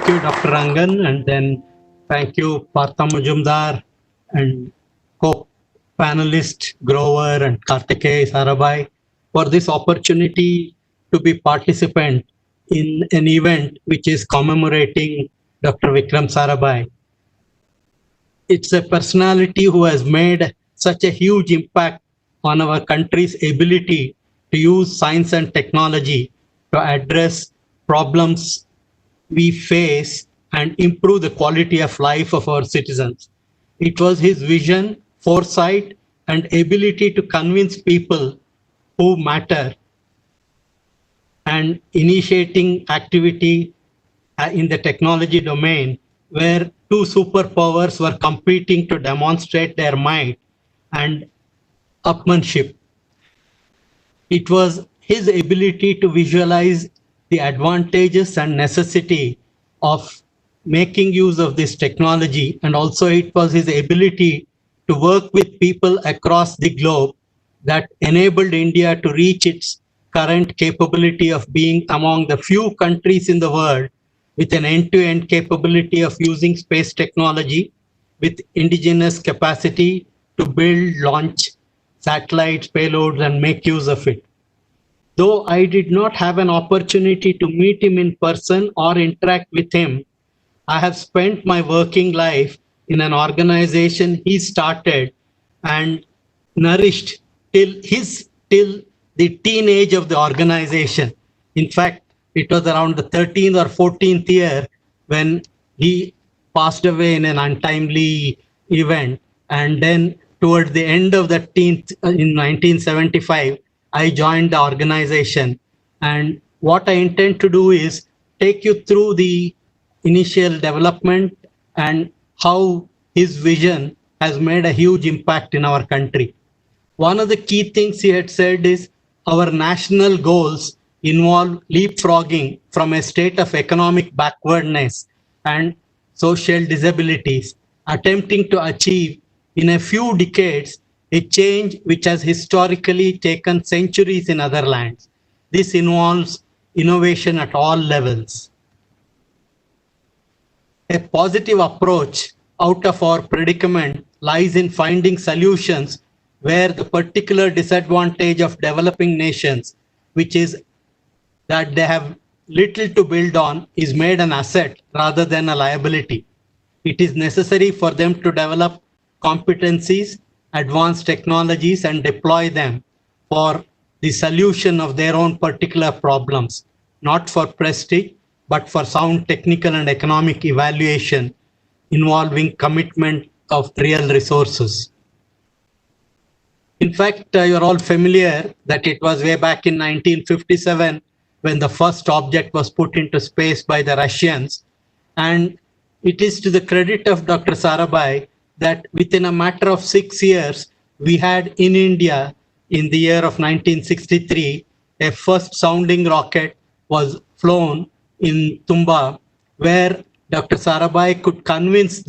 Thank you, Dr. Rangan, and then thank you, Partha Majumdar, and co-panelist Grover and Kartikeya Sarabhai for this opportunity to be participant in an event which is commemorating Dr. Vikram Sarabhai. It's a personality who has made such a huge impact on our country's ability to use science and technology to address problems we face and improve the quality of life of our citizens. It was his vision, foresight, and ability to convince people who matter and initiating activity in the technology domain where two superpowers were competing to demonstrate their might and upmanship. It was his ability to visualize the advantages and necessity of making use of this technology, and also it was his ability to work with people across the globe that enabled India to reach its current capability of being among the few countries in the world with an end-to-end capability of using space technology with indigenous capacity to build, launch satellites, payloads, and make use of it. Though I did not have an opportunity to meet him in person or interact with him, I have spent my working life in an organization he started and nourished till the teenage of the organization. In fact, it was around the 13th or 14th year when he passed away in an untimely event. And then towards the end of the teen, in 1975, I joined the organization. And what I intend to do is take you through the initial development and how his vision has made a huge impact in our country. One of the key things he had said is our national goals involve leapfrogging from a state of economic backwardness and social disabilities, attempting to achieve in a few decades a change which has historically taken centuries in other lands. This involves innovation at all levels. A positive approach out of our predicament lies in finding solutions where the particular disadvantage of developing nations, which is that they have little to build on, is made an asset rather than a liability. It is necessary for them to develop competencies, advanced technologies, and deploy them for the solution of their own particular problems, not for prestige, but for sound technical and economic evaluation involving commitment of real resources. In fact, you're all familiar that it was way back in 1957 when the first object was put into space by the Russians. And it is to the credit of Dr. Sarabhai that within a matter of 6 years, we had in India, in the year of 1963, a first sounding rocket was flown in Tumba, where Dr. Sarabhai could convince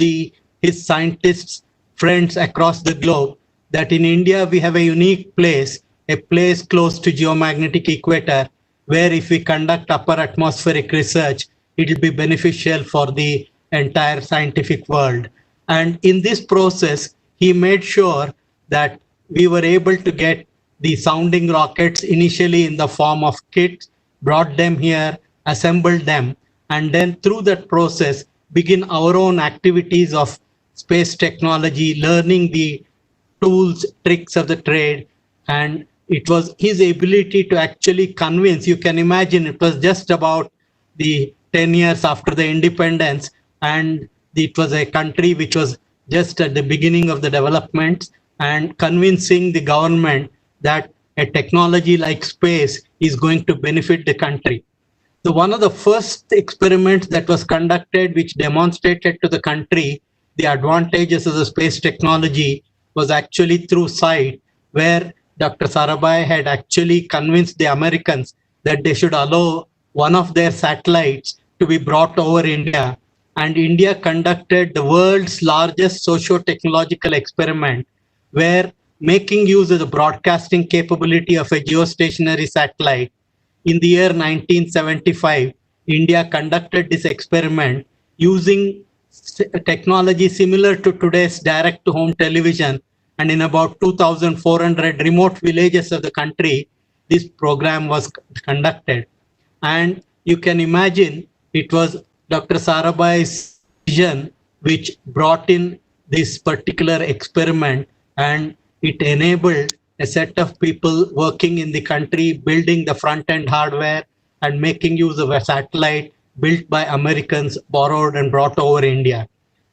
his scientists, friends across the globe, that in India we have a unique place, a place close to geomagnetic equator, where if we conduct upper atmospheric research, it will be beneficial for the entire scientific world. And in this process, he made sure that we were able to get the sounding rockets initially in the form of kits, brought them here, assembled them, and then through that process, begin our own activities of space technology, learning the tools, tricks of the trade. And it was his ability to actually convince. You can imagine it was just about the 10 years after the independence, and it was a country which was just at the beginning of the development, and convincing the government that a technology like space is going to benefit the country. So one of the first experiments that was conducted which demonstrated to the country the advantages of the space technology was actually through SITE, where Dr. Sarabhai had actually convinced the Americans that they should allow one of their satellites to be brought over India. And India conducted the world's largest socio-technological experiment, where making use of the broadcasting capability of a geostationary satellite, in the year 1975, India conducted this experiment using technology similar to today's direct-to-home television, and in about 2,400 remote villages of the country, this program was conducted. And you can imagine it was Dr. Sarabhai's vision which brought in this particular experiment, and it enabled a set of people working in the country building the front end hardware and making use of a satellite built by Americans, borrowed and brought over India.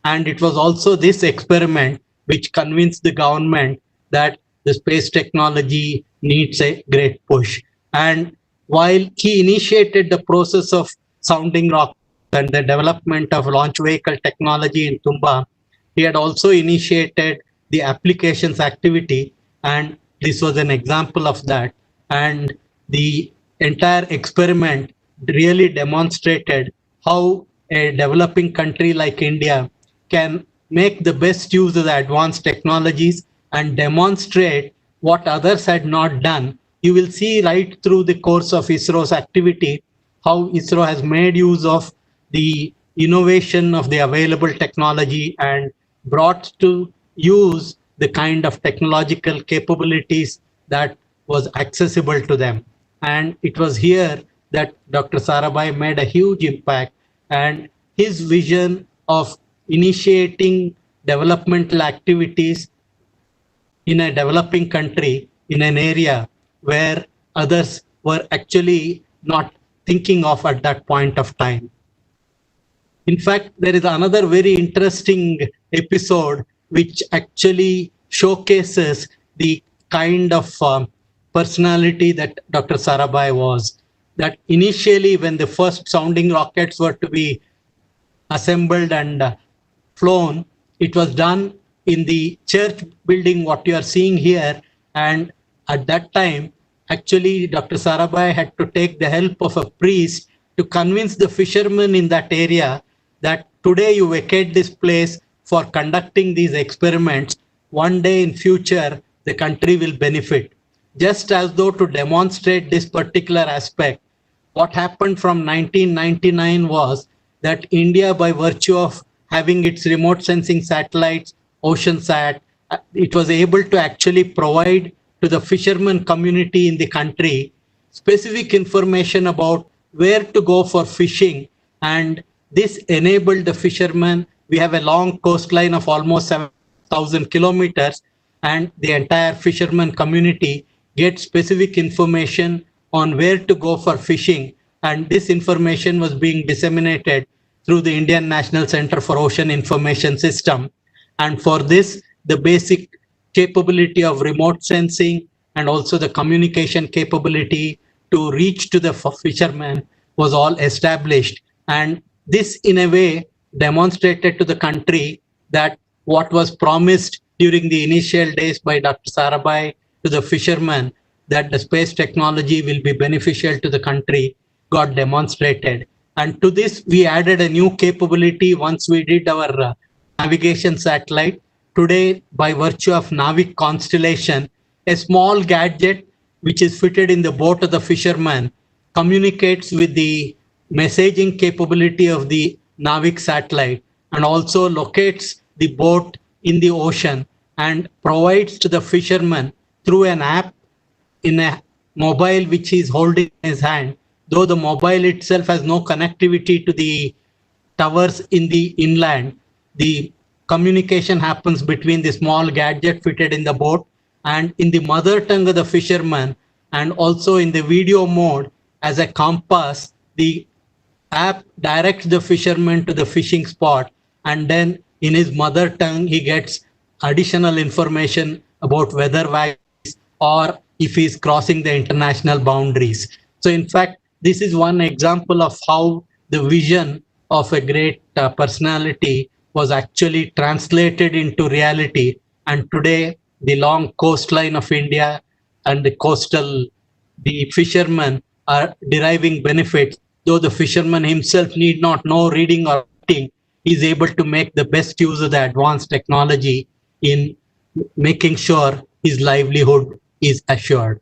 And it was also this experiment which convinced the government that the space technology needs a great push. And while he initiated the process of sounding rocket and the development of launch vehicle technology in Tumba, he had also initiated the applications activity, and this was an example of that. And the entire experiment really demonstrated how a developing country like India can make the best use of the advanced technologies and demonstrate what others had not done. You will see right through the course of ISRO's activity how ISRO has made use of the innovation of the available technology and brought to use the kind of technological capabilities that was accessible to them. And it was here that Dr. Sarabhai made a huge impact, and his vision of initiating developmental activities in a developing country in an area where others were actually not thinking of at that point of time. In fact, there is another very interesting episode which actually showcases the kind of personality that Dr. Sarabhai was. That initially, when the first sounding rockets were to be assembled and flown, it was done in the church building, what you are seeing here. And at that time, actually, Dr. Sarabhai had to take the help of a priest to convince the fishermen in that area that today you vacate this place for conducting these experiments. One day in future, the country will benefit. Just as though to demonstrate this particular aspect, what happened from 1999 was that India, by virtue of having its remote sensing satellites, OceanSat, it was able to actually provide to the fishermen community in the country specific information about where to go for fishing. And this enabled the fishermen. We have a long coastline of almost 7,000 kilometers, and the entire fisherman community gets specific information on where to go for fishing. And this information was being disseminated through the Indian National Center for Ocean Information System. And for this, the basic capability of remote sensing and also the communication capability to reach to the fishermen was all established. And this, in a way, demonstrated to the country that what was promised during the initial days by Dr. Sarabhai to the fishermen, that the space technology will be beneficial to the country, got demonstrated. And to this, we added a new capability once we did our navigation satellite. Today, by virtue of Navik constellation, a small gadget which is fitted in the boat of the fisherman communicates with the messaging capability of the Navik satellite and also locates the boat in the ocean and provides to the fisherman through an app in a mobile which he is holding in his hand. Though the mobile itself has no connectivity to the towers in the inland, the communication happens between the small gadget fitted in the boat and in the mother tongue of the fisherman, and also in the video mode as a compass. The app directs the fisherman to the fishing spot, and then in his mother tongue he gets additional information about weather values or if he is crossing the international boundaries. So in fact, this is one example of how the vision of a great personality was actually translated into reality. And today, the long coastline of India and the fishermen are deriving benefits. Though the fisherman himself need not know reading or writing, he is able to make the best use of the advanced technology in making sure his livelihood is assured.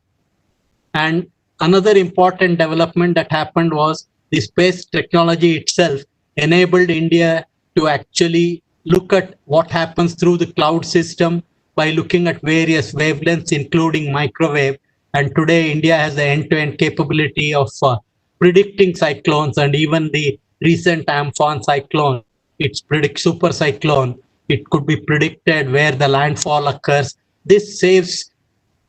And another important development that happened was the space technology itself enabled India to actually look at what happens through the cloud system by looking at various wavelengths, including microwave. And today, India has the end-to-end capability of predicting cyclones, and even the recent Amphan cyclone, it's predict super cyclone. It could be predicted where the landfall occurs. This saves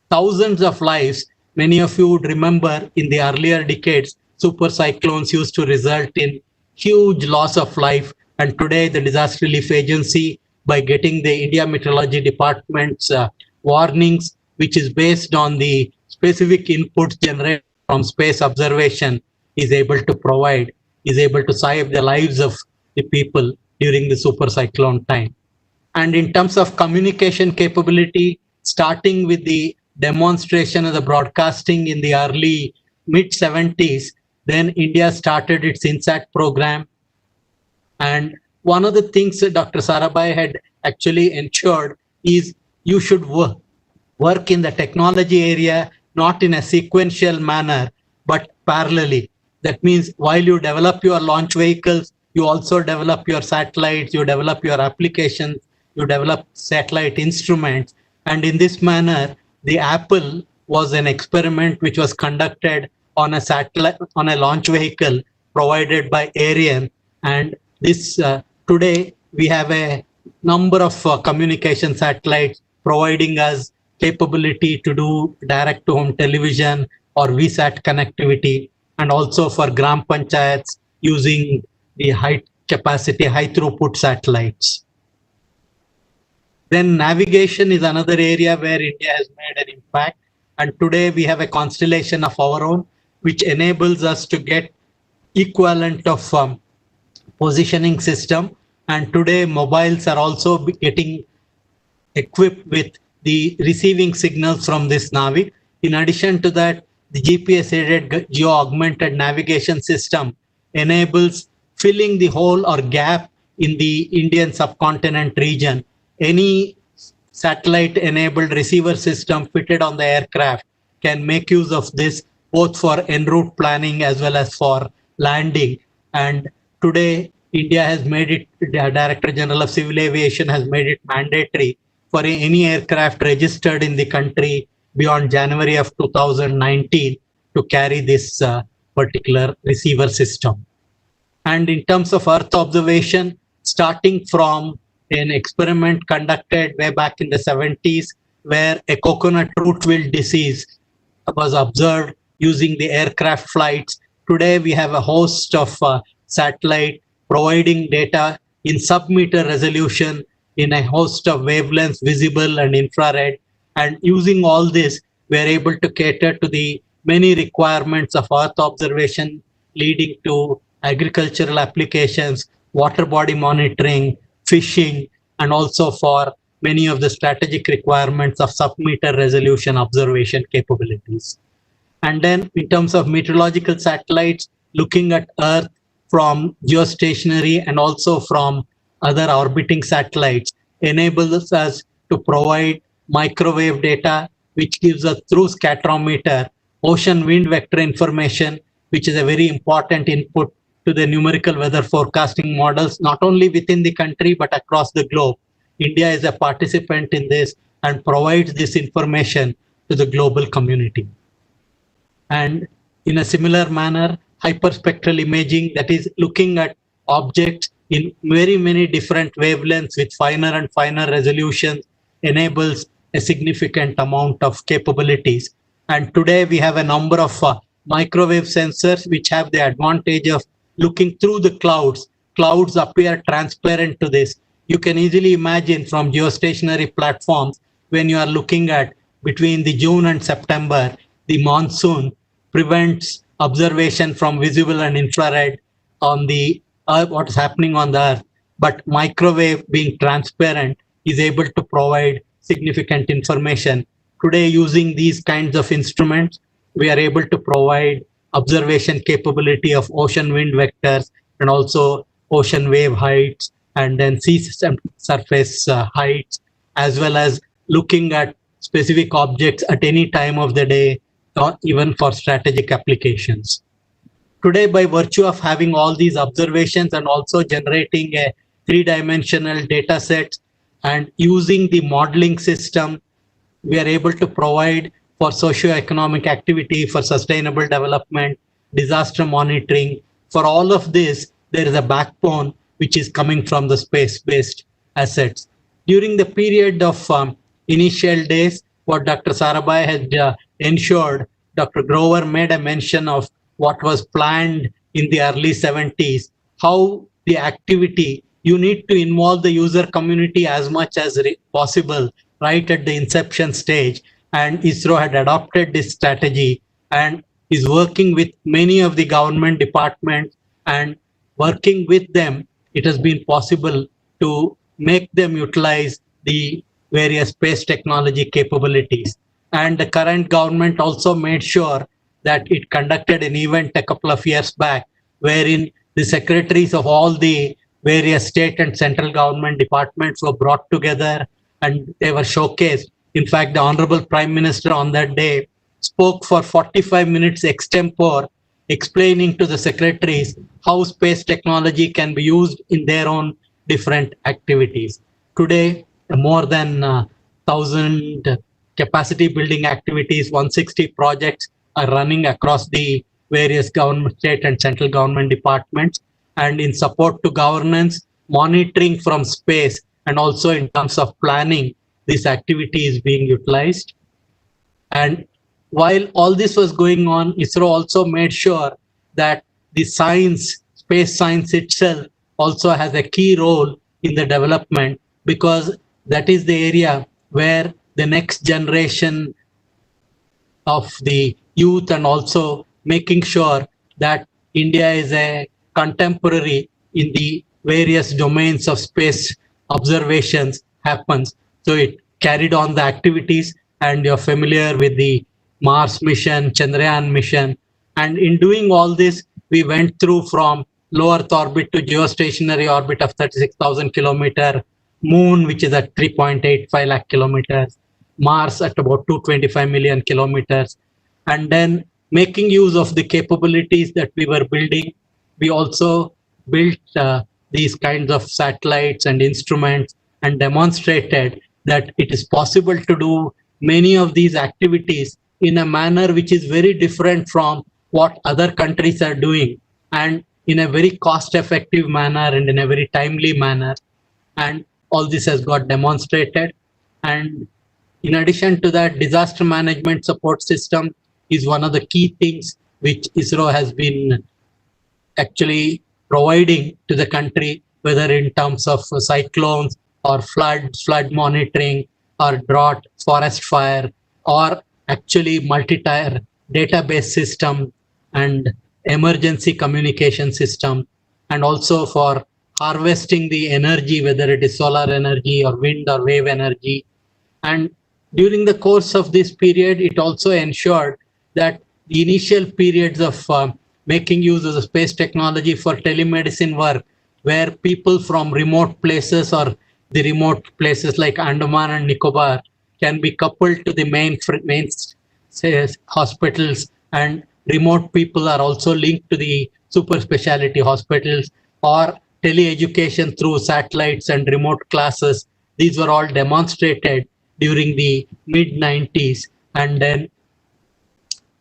thousands of lives. Many of you would remember in the earlier decades, super cyclones used to result in huge loss of life. And today, the Disaster Relief Agency, by getting the India Meteorology Department's warnings, which is based on the specific inputs generated from space observation, is able to provide, is able to save the lives of the people during the super cyclone time. And in terms of communication capability, starting with the demonstration of the broadcasting in the early mid 70s, then India started its INSAT program. And one of the things that Dr. Sarabhai had actually ensured is you should work in the technology area, not in a sequential manner, but parallelly. That means while you develop your launch vehicles, you also develop your satellites, you develop your applications, you develop satellite instruments. And in this manner, the Apple was an experiment which was conducted on a satellite, on a launch vehicle provided by Ariane. And this today we have a number of communication satellites providing us capability to do direct to home television or VSAT connectivity, and also for Gram Panchayats using the high capacity, high throughput satellites. Then navigation is another area where India has made an impact. And today we have a constellation of our own, which enables us to get equivalent of positioning system. And today mobiles are also getting equipped with the receiving signals from this Navi. In addition to that, the GPS-aided geo-augmented navigation system enables filling the hole or gap in the Indian subcontinent region. Any satellite-enabled receiver system fitted on the aircraft can make use of this both for en route planning as well as for landing. And today, India has made it, the Director General of Civil Aviation has made it mandatory for any aircraft registered in the country beyond January of 2019 to carry this particular receiver system. And in terms of Earth observation, starting from an experiment conducted way back in the 70s, where a coconut root wilt disease was observed using the aircraft flights. Today, we have a host of satellite providing data in sub-meter resolution in a host of wavelengths, visible and infrared. And using all this, we are able to cater to the many requirements of Earth observation, leading to agricultural applications, water body monitoring, fishing, and also for many of the strategic requirements of sub-meter resolution observation capabilities. And then in terms of meteorological satellites, looking at Earth from geostationary and also from other orbiting satellites enables us to provide microwave data, which gives us through scatterometer ocean wind vector information, which is a very important input to the numerical weather forecasting models, not only within the country, but across the globe. India is a participant in this and provides this information to the global community. And in a similar manner, hyperspectral imaging, that is looking at objects in very many different wavelengths with finer and finer resolutions, enables a significant amount of capabilities. And today we have a number of microwave sensors which have the advantage of looking through the clouds. Clouds appear transparent to this. You can easily imagine from geostationary platforms, when you are looking at between the June and September, the monsoon prevents observation from visible and infrared on the Earth, what is happening on the Earth. But microwave, being transparent, is able to provide significant information. Today, using these kinds of instruments, we are able to provide observation capability of ocean wind vectors and also ocean wave heights, and then sea surface heights, as well as looking at specific objects at any time of the day, or even for strategic applications. today, by virtue of having all these observations and also generating a three-dimensional data set and using the modeling system, we are able to provide for socio-economic activity, for sustainable development, disaster monitoring. For all of this, there is a backbone which is coming from the space-based assets. During the period of initial days, what Dr. Sarabhai had ensured, Dr. Grover made a mention of what was planned in the early 70s, how the activity, you need to involve the user community as much as possible right at the inception stage. And ISRO had adopted this strategy and is working with many of the government departments, and working with them, it has been possible to make them utilize the various space technology capabilities. And the current government also made sure that it conducted an event a couple of years back wherein the secretaries of all the various state and central government departments were brought together and they were showcased. In fact, the Honorable Prime Minister on that day spoke for 45 minutes extempore, explaining to the secretaries how space technology can be used in their own different activities. Today, more than 1,000 capacity building activities, 160 projects are running across the various government, state and central government departments, and in support to governance, monitoring from space, and also in terms of planning, this activity is being utilized. And while all this was going on, ISRO also made sure that the science, space science itself, also has a key role in the development, because that is the area where the next generation of the youth, and also making sure that India is a contemporary in the various domains of space observations happens. So it carried on the activities, and you're familiar with the Mars mission, Chandrayaan mission. And in doing all this, we went through from low Earth orbit to geostationary orbit of 36,000 kilometer, Moon, which is at 3.85 lakh kilometers, Mars at about 225 million kilometers. And then making use of the capabilities that we were building, we also built these kinds of satellites and instruments and demonstrated that it is possible to do many of these activities in a manner which is very different from what other countries are doing, and in a very cost-effective manner and in a very timely manner. And all this has got demonstrated. And in addition to that, disaster management support system is one of the key things which ISRO has been actually providing to the country, whether in terms of cyclones or flood monitoring or drought, forest fire, or actually multi-tier database system and emergency communication system, and also for harvesting the energy, whether it is solar energy or wind or wave energy. And during the course of this period, it also ensured that the initial periods of making use of the space technology for telemedicine work, where people from remote places or the remote places like Andaman and Nicobar can be coupled to the main hospitals, and remote people are also linked to the super specialty hospitals, or tele-education through satellites and remote classes. These were all demonstrated during the mid-90s. And then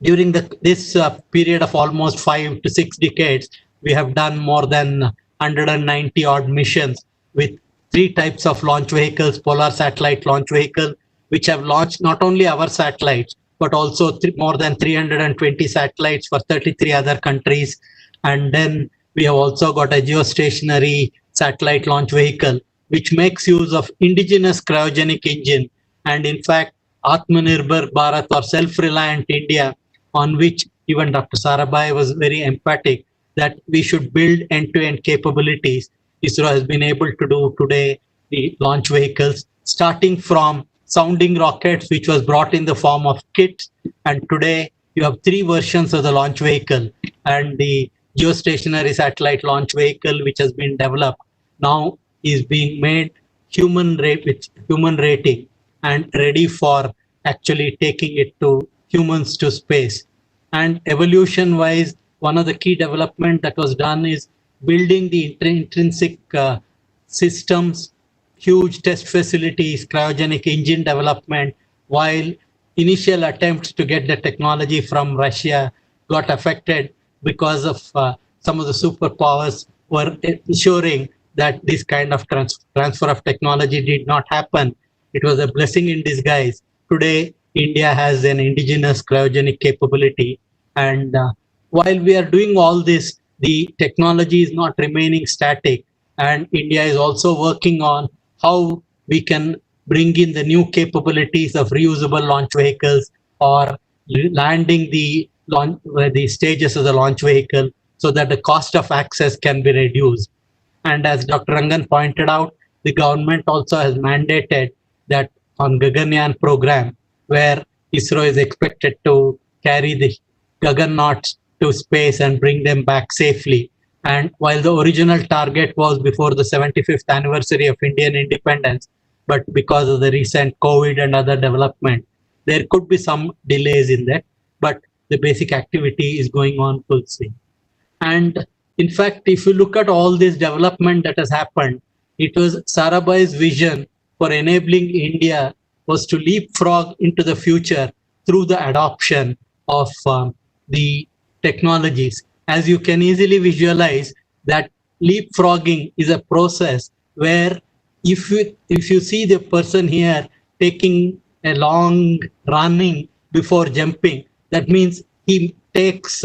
during this period of almost 5 to 6 decades, we have done more than 190 odd missions with 3 types of launch vehicles: Polar Satellite Launch Vehicle, which have launched not only our satellites, but also more than 320 satellites for 33 other countries. And then we have also got a geostationary satellite launch vehicle, which makes use of indigenous cryogenic engine. And in fact, Atmanirbhar Bharat, or self-reliant India, on which even Dr. Sarabhai was very emphatic that we should build end-to-end capabilities. ISRO has been able to do today the launch vehicles, starting from sounding rockets, which was brought in the form of kits. And today you have 3 versions of the launch vehicle, and the geostationary satellite launch vehicle, which has been developed, now is being made human rating and ready for actually taking it to humans to space. And evolution wise, one of the key development that was done is building the intrinsic systems, huge test facilities, cryogenic engine development, while initial attempts to get the technology from Russia got affected because of some of the superpowers were ensuring that this kind of transfer of technology did not happen. It was a blessing in disguise. Today, India has an indigenous cryogenic capability. And while we are doing all this, the technology is not remaining static. And India is also working on how we can bring in the new capabilities of reusable launch vehicles or landing the stages of the launch vehicle so that the cost of access can be reduced. And as Dr. Rangan pointed out, the government also has mandated that on Gaganyaan program, where ISRO is expected to carry the Gagannauts to space and bring them back safely. And while the original target was before the 75th anniversary of Indian independence, but because of the recent COVID and other development, there could be some delays in that, but the basic activity is going on full swing. And in fact, if you look at all this development that has happened, it was Sarabhai's vision for enabling India was to leapfrog into the future through the adoption of the technologies. As you can easily visualize, that leapfrogging is a process where if you see the person here taking a long running before jumping, that means he makes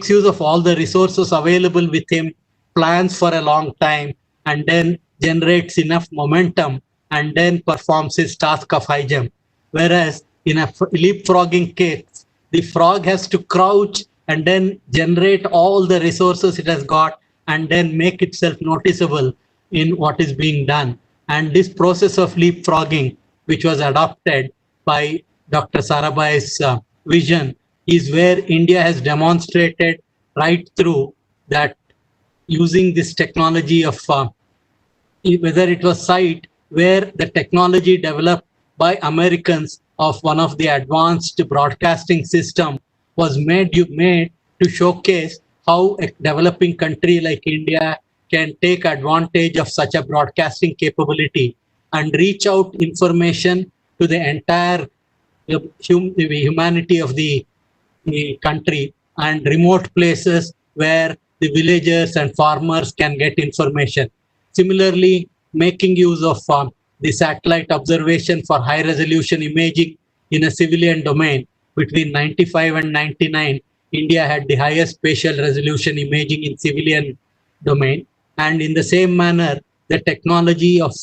use of all the resources available with him, plans for a long time, and then generates enough momentum and then performs his task of high jump. Whereas in a leapfrogging case, the frog has to crouch and then generate all the resources it has got and then make itself noticeable in what is being done. And this process of leapfrogging, which was adopted by Dr. Sarabhai's vision, is where India has demonstrated right through that using this technology of whether it was SITE, where the technology developed by Americans of one of the advanced broadcasting system was made to showcase how a developing country like India can take advantage of such a broadcasting capability and reach out information to the entire humanity of the country and remote places where the villagers and farmers can get information. Similarly, making use of the satellite observation for high resolution imaging in a civilian domain. Between 95 and 99, India had the highest spatial resolution imaging in civilian domain. And in the same manner, the technology of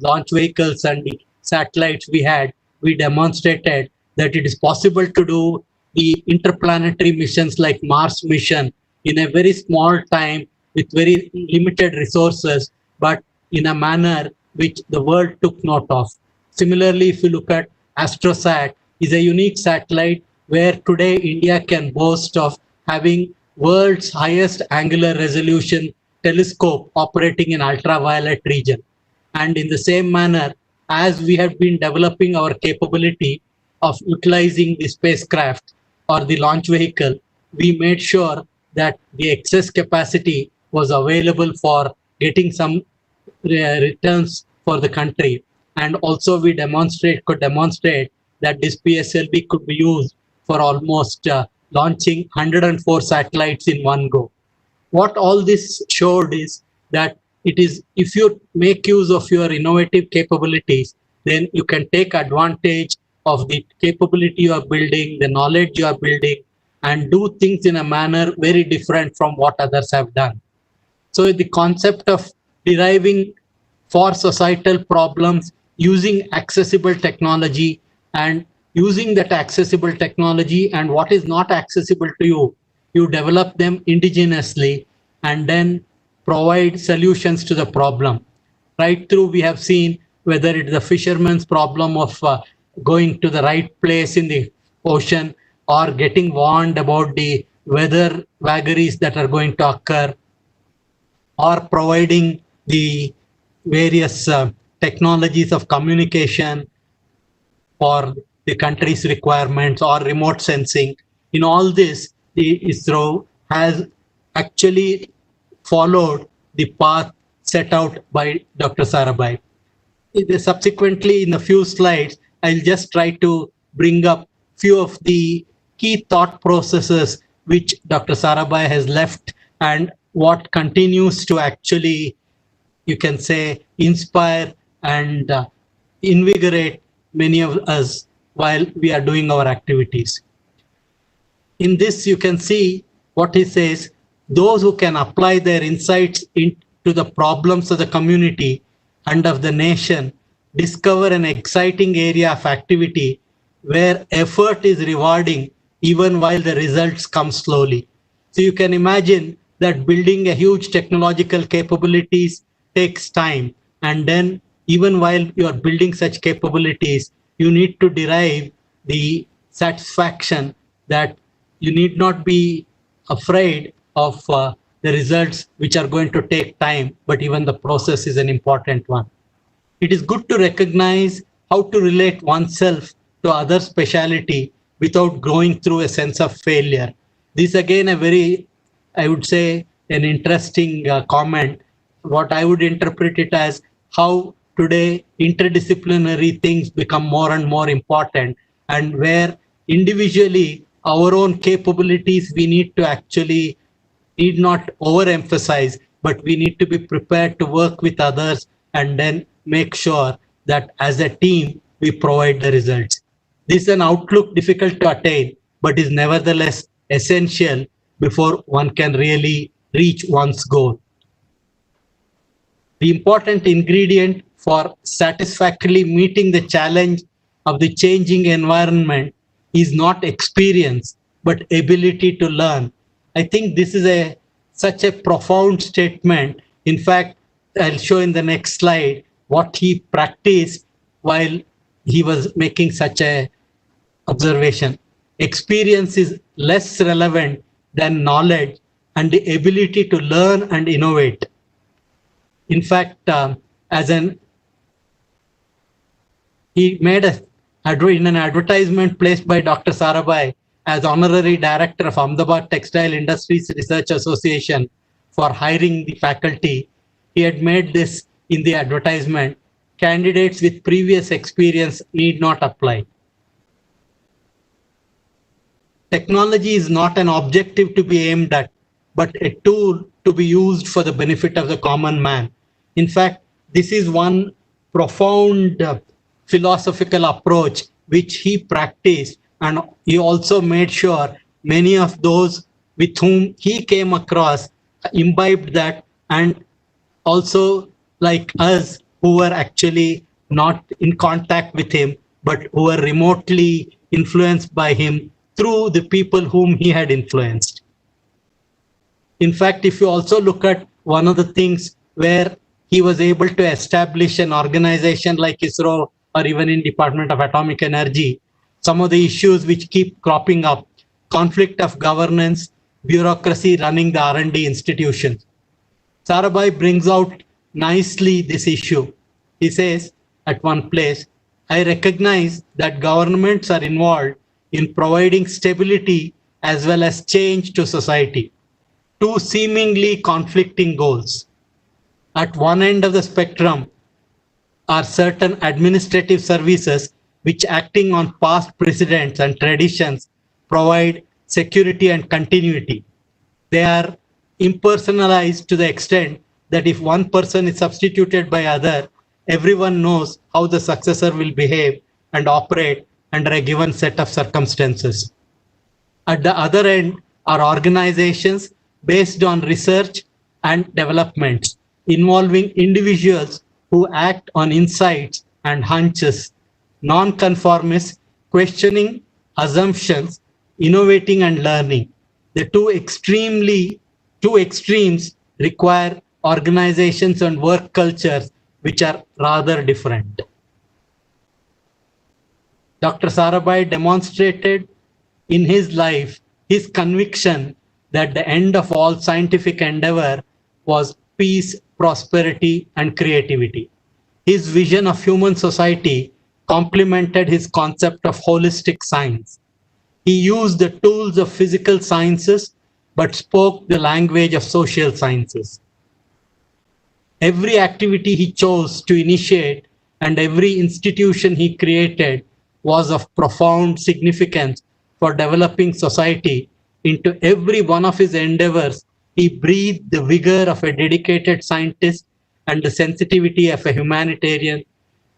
launch vehicles and the satellites we demonstrated that it is possible to do the interplanetary missions like Mars mission in a very small time with very limited resources, but in a manner which the world took note of. Similarly, if you look at AstroSat, is a unique satellite where today India can boast of having world's highest angular resolution telescope operating in ultraviolet region. And in the same manner, as we have been developing our capability of utilizing the spacecraft or the launch vehicle, we made sure that the excess capacity was available for getting some returns for the country. And also we could demonstrate that this PSLV could be used for almost launching 104 satellites in one go. What all this showed is that it is, if you make use of your innovative capabilities, then you can take advantage of the capability you are building, the knowledge you are building, and do things in a manner very different from what others have done. So the concept of deriving for societal problems using accessible technology and using that accessible technology and what is not accessible to you, you develop them indigenously and then provide solutions to the problem. Right through we have seen whether it is the fisherman's problem of going to the right place in the ocean or getting warned about the weather vagaries that are going to occur, or providing the various technologies of communication for the country's requirements or remote sensing. In all this, the ISRO has actually followed the path set out by Dr. Sarabhai. Subsequently, in a few slides, I'll just try to bring up few of the key thought processes which Dr. Sarabhai has left and what continues to actually, you can say, inspire and invigorate many of us while we are doing our activities. In this, you can see what he says, those who can apply their insights into the problems of the community and of the nation discover an exciting area of activity where effort is rewarding even while the results come slowly. So you can imagine that building a huge technological capabilities takes time. And then even while you are building such capabilities, you need to derive the satisfaction that you need not be afraid of the results which are going to take time, but even the process is an important one. It is good to recognize how to relate oneself to other speciality without growing through a sense of failure. This again a very, I would say, an interesting comment. What I would interpret it as how today interdisciplinary things become more and more important, and where individually our own capabilities we need to actually need not overemphasize, but we need to be prepared to work with others and then make sure that as a team we provide the results. This is an outlook difficult to attain, but is nevertheless essential before one can really reach one's goal. The important ingredient for satisfactorily meeting the challenge of the changing environment is not experience, but ability to learn. I think this is such a profound statement. In fact, I'll show in the next slide what he practiced while he was making such a observation. Experience is less relevant than knowledge and the ability to learn and innovate. In fact, he made in an advertisement placed by Dr. Sarabhai as honorary director of Ahmedabad Textile Industries Research Association for hiring the faculty. He had made this in the advertisement. Candidates with previous experience need not apply. Technology is not an objective to be aimed at, but a tool to be used for the benefit of the common man. In fact, this is one profound philosophical approach which he practiced, and he also made sure many of those with whom he came across imbibed that, and also like us who were actually not in contact with him, but who were remotely influenced by him through the people whom he had influenced. In fact, if you also look at one of the things where he was able to establish an organization like ISRO or even in Department of Atomic Energy, some of the issues which keep cropping up, conflict of governance, bureaucracy running the R&D institutions. Sarabhai brings out nicely this issue. He says at one place, I recognize that governments are involved in providing stability as well as change to society, two seemingly conflicting goals. At one end of the spectrum are certain administrative services which, acting on past precedents and traditions, provide security and continuity. They are impersonalized to the extent that if one person is substituted by other, everyone knows how the successor will behave and operate under a given set of circumstances. At the other end are organizations based on research and developments involving individuals who act on insights and hunches, non-conformists, questioning assumptions, innovating and learning. The two extremes require organizations and work cultures which are rather different. Dr. Sarabhai demonstrated in his life his conviction that the end of all scientific endeavor was peace, prosperity, and creativity. His vision of human society complemented his concept of holistic science. He used the tools of physical sciences, but spoke the language of social sciences. Every activity he chose to initiate and every institution he created was of profound significance for developing society. Into every one of his endeavors, he breathed the vigor of a dedicated scientist and the sensitivity of a humanitarian.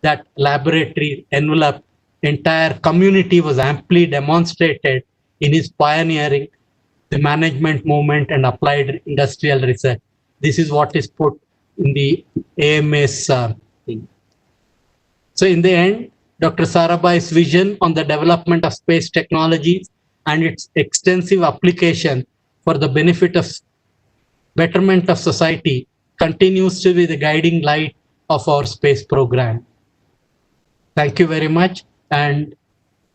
That laboratory enveloped entire community was amply demonstrated in his pioneering the management movement and applied industrial research. This is what is put in the AMS thing. So in the end, Dr. Sarabhai's vision on the development of space technologies and its extensive application for the benefit of betterment of society continues to be the guiding light of our space program. Thank you very much. And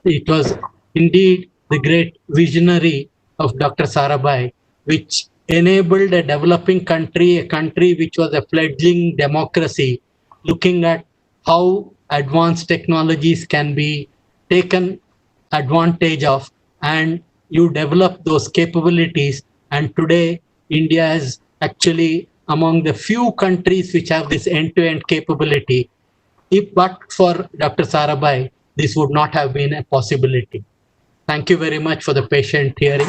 it was indeed the great visionary of Dr. Sarabhai, which enabled a developing country, a country which was a fledgling democracy, looking at how advanced technologies can be taken advantage of, and you develop those capabilities. And today, India is actually among the few countries which have this end-to-end capability. If but for Dr. Sarabhai, this would not have been a possibility. Thank you very much for the patient hearing.